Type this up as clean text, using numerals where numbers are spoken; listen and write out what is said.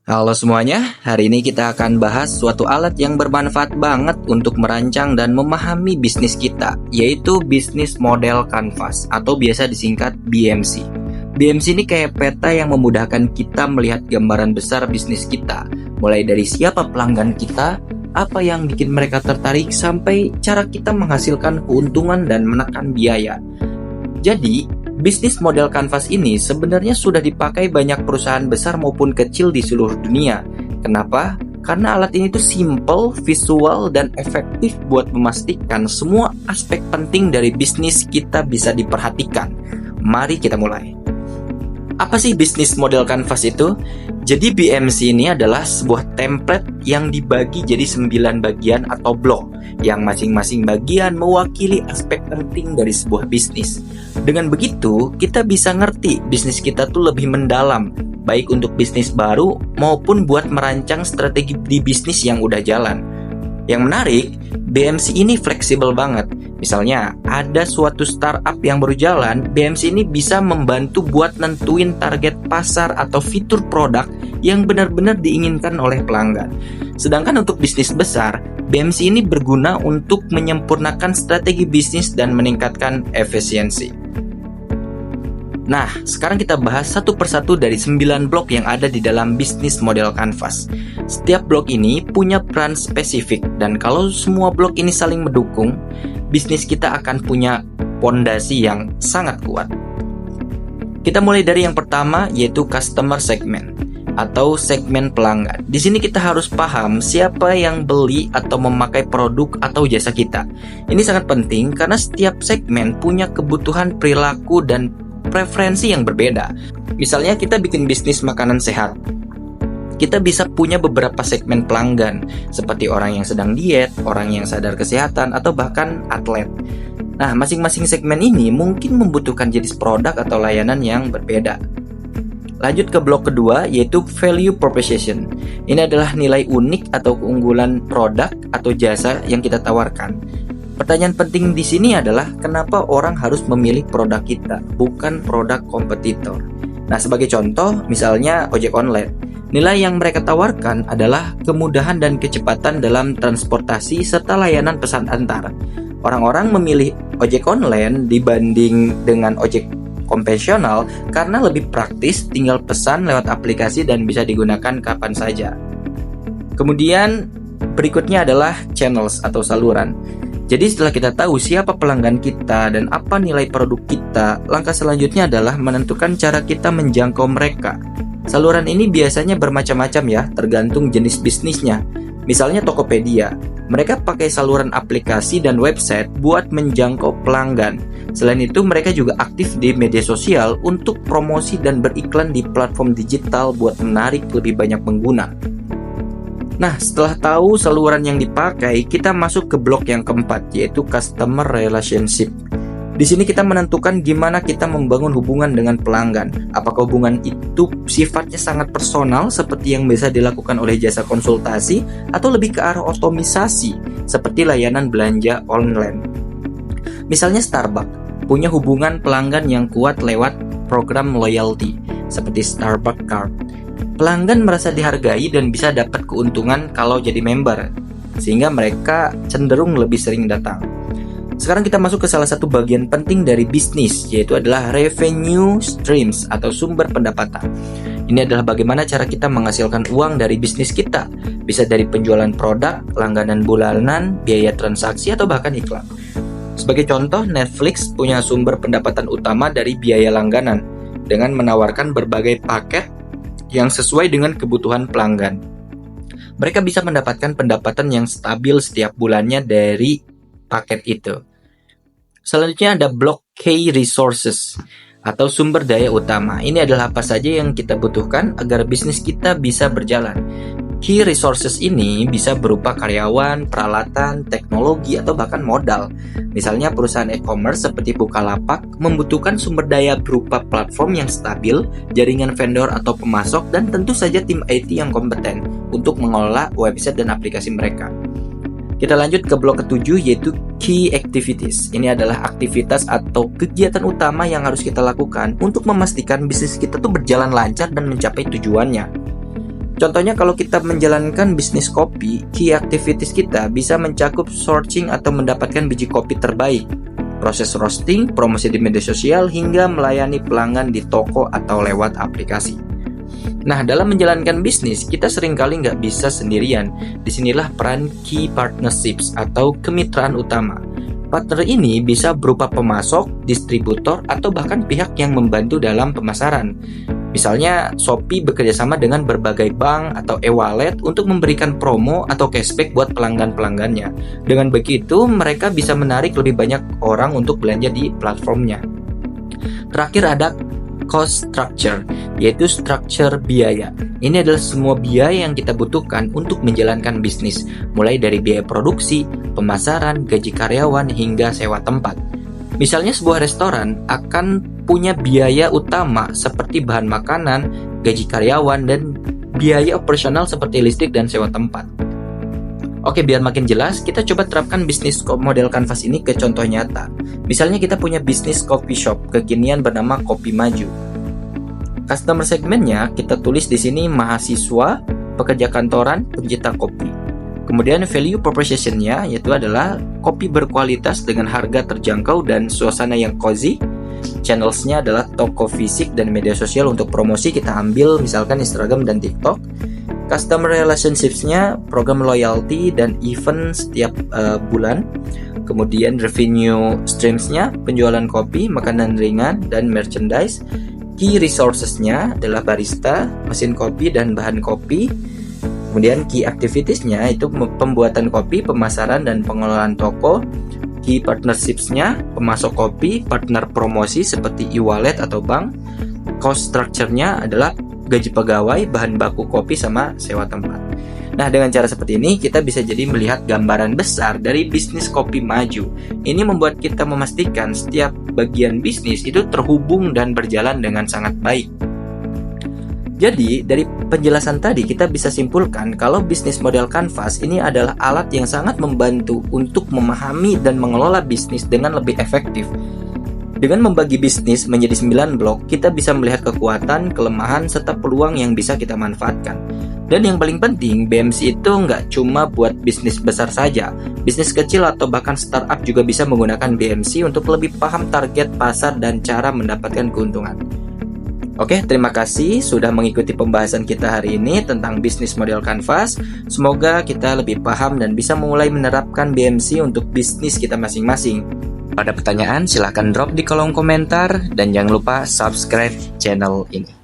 Halo semuanya, hari ini kita akan bahas suatu alat yang bermanfaat banget untuk merancang dan memahami bisnis kita, yaitu Business Model Canvas atau biasa disingkat BMC. BMC ini kayak peta yang memudahkan kita melihat gambaran besar bisnis kita, mulai dari siapa pelanggan kita, apa yang bikin mereka tertarik, sampai cara kita menghasilkan keuntungan dan menekan biaya. Jadi, bisnis model Canvas ini sebenarnya sudah dipakai banyak perusahaan besar maupun kecil di seluruh dunia. Kenapa? Karena alat ini tuh simple, visual, dan efektif buat memastikan semua aspek penting dari bisnis kita bisa diperhatikan. Mari kita mulai. Apa sih bisnis model Canvas itu? Jadi BMC ini adalah sebuah template yang dibagi jadi 9 bagian atau blok, yang masing-masing bagian mewakili aspek penting dari sebuah bisnis. Dengan begitu, kita bisa ngerti bisnis kita tuh lebih mendalam, baik untuk bisnis baru maupun buat merancang strategi di bisnis yang udah jalan. Yang menarik, BMC ini fleksibel banget. Misalnya, ada suatu startup yang baru jalan, BMC ini bisa membantu buat nentuin target pasar atau fitur produk yang benar-benar diinginkan oleh pelanggan. Sedangkan untuk bisnis besar, BMC ini berguna untuk menyempurnakan strategi bisnis dan meningkatkan efisiensi. Nah, sekarang kita bahas satu persatu dari 9 blok yang ada di dalam bisnis model Canvas. Setiap blok ini punya peran spesifik, dan kalau semua blok ini saling mendukung, bisnis kita akan punya fondasi yang sangat kuat. Kita mulai dari yang pertama, yaitu customer segment atau segmen pelanggan. Di sini kita harus paham siapa yang beli atau memakai produk atau jasa kita. Ini sangat penting karena setiap segmen punya kebutuhan perilaku dan preferensi yang berbeda. Misalnya kita bikin bisnis makanan sehat, kita bisa punya beberapa segmen pelanggan, seperti orang yang sedang diet, orang yang sadar kesehatan, atau bahkan atlet. Nah, masing-masing segmen ini mungkin membutuhkan jenis produk atau layanan yang berbeda. Lanjut ke blok kedua, yaitu value proposition. Ini adalah nilai unik atau keunggulan produk atau jasa yang kita tawarkan. Pertanyaan penting di sini adalah kenapa orang harus memilih produk kita, bukan produk kompetitor. Nah, sebagai contoh, misalnya ojek online. Nilai yang mereka tawarkan adalah kemudahan dan kecepatan dalam transportasi serta layanan pesan antar. Orang-orang memilih ojek online dibanding dengan ojek konvensional karena lebih praktis, tinggal pesan lewat aplikasi dan bisa digunakan kapan saja. Kemudian berikutnya adalah channels atau saluran. Jadi setelah kita tahu siapa pelanggan kita dan apa nilai produk kita, langkah selanjutnya adalah menentukan cara kita menjangkau mereka. Saluran ini biasanya bermacam-macam ya, tergantung jenis bisnisnya. Misalnya Tokopedia, mereka pakai saluran aplikasi dan website buat menjangkau pelanggan. Selain itu, mereka juga aktif di media sosial untuk promosi dan beriklan di platform digital buat menarik lebih banyak pengguna. Nah, setelah tahu saluran yang dipakai, kita masuk ke blok yang keempat, yaitu customer relationship. Di sini kita menentukan gimana kita membangun hubungan dengan pelanggan. Apakah hubungan itu sifatnya sangat personal seperti yang bisa dilakukan oleh jasa konsultasi, atau lebih ke arah otomisasi seperti layanan belanja online. Misalnya Starbucks punya hubungan pelanggan yang kuat lewat program loyalty seperti Starbucks Card. Pelanggan merasa dihargai dan bisa dapat keuntungan kalau jadi member, sehingga mereka cenderung lebih sering datang. Sekarang kita masuk ke salah satu bagian penting dari bisnis, yaitu adalah revenue streams atau sumber pendapatan. Ini adalah bagaimana cara kita menghasilkan uang dari bisnis kita. Bisa dari penjualan produk, langganan bulanan, biaya transaksi, atau bahkan iklan. Sebagai contoh, Netflix punya sumber pendapatan utama dari biaya langganan dengan menawarkan berbagai paket yang sesuai dengan kebutuhan pelanggan. Mereka bisa mendapatkan pendapatan yang stabil setiap bulannya dari paket itu. Selanjutnya ada blok Key Resources atau sumber daya utama. Ini adalah apa saja yang kita butuhkan agar bisnis kita bisa berjalan. Key resources ini bisa berupa karyawan, peralatan, teknologi, atau bahkan modal. Misalnya perusahaan e-commerce seperti Bukalapak membutuhkan sumber daya berupa platform yang stabil, jaringan vendor atau pemasok, dan tentu saja tim IT yang kompeten untuk mengelola website dan aplikasi mereka. Kita lanjut ke blok ketujuh, yaitu Key Activities. Ini adalah aktivitas atau kegiatan utama yang harus kita lakukan untuk memastikan bisnis kita tuh berjalan lancar dan mencapai tujuannya. Contohnya kalau kita menjalankan bisnis kopi, key activities kita bisa mencakup sourcing atau mendapatkan biji kopi terbaik, proses roasting, promosi di media sosial, hingga melayani pelanggan di toko atau lewat aplikasi. Nah, dalam menjalankan bisnis, kita seringkali nggak bisa sendirian. Disinilah peran key partnerships atau kemitraan utama. Partner ini bisa berupa pemasok, distributor, atau bahkan pihak yang membantu dalam pemasaran. Misalnya, Shopee bekerjasama dengan berbagai bank atau e-wallet untuk memberikan promo atau cashback buat pelanggan-pelanggannya. Dengan begitu, mereka bisa menarik lebih banyak orang untuk belanja di platformnya. Terakhir ada cost structure, yaitu struktur biaya. Ini adalah semua biaya yang kita butuhkan untuk menjalankan bisnis, mulai dari biaya produksi, pemasaran, gaji karyawan, hingga sewa tempat. Misalnya sebuah restoran akan punya biaya utama seperti bahan makanan, gaji karyawan, dan biaya operasional seperti listrik dan sewa tempat. Oke, biar makin jelas, kita coba terapkan bisnis model Canvas ini ke contoh nyata. Misalnya kita punya bisnis coffee shop kekinian bernama Kopi Maju. Customer segmennya kita tulis di sini mahasiswa, pekerja kantoran, pencinta kopi. Kemudian value proposition-nya yaitu adalah kopi berkualitas dengan harga terjangkau dan suasana yang cozy. Channels-nya adalah toko fisik dan media sosial untuk promosi, kita ambil misalkan Instagram dan TikTok. Customer relationships-nya program loyalty dan event setiap bulan. Kemudian revenue streams-nya penjualan kopi, makanan ringan, dan merchandise. Key resources-nya adalah barista, mesin kopi, dan bahan kopi. Kemudian key activities-nya itu pembuatan kopi, pemasaran, dan pengelolaan toko. Key partnerships-nya pemasok kopi, partner promosi seperti e-wallet atau bank. Cost structure-nya adalah gaji pegawai, bahan baku kopi, sama sewa tempat. Nah, dengan cara seperti ini kita bisa jadi melihat gambaran besar dari bisnis Kopi Maju. Ini membuat kita memastikan setiap bagian bisnis itu terhubung dan berjalan dengan sangat baik. Jadi, dari penjelasan tadi kita bisa simpulkan kalau bisnis model Canvas ini adalah alat yang sangat membantu untuk memahami dan mengelola bisnis dengan lebih efektif. Dengan membagi bisnis menjadi 9 blok, kita bisa melihat kekuatan, kelemahan, serta peluang yang bisa kita manfaatkan. Dan yang paling penting, BMC itu nggak cuma buat bisnis besar saja. Bisnis kecil atau bahkan startup juga bisa menggunakan BMC untuk lebih paham target pasar dan cara mendapatkan keuntungan. Oke, terima kasih sudah mengikuti pembahasan kita hari ini tentang bisnis model Canvas. Semoga kita lebih paham dan bisa mulai menerapkan BMC untuk bisnis kita masing-masing. Pada pertanyaan, silahkan drop di kolom komentar dan jangan lupa subscribe channel ini.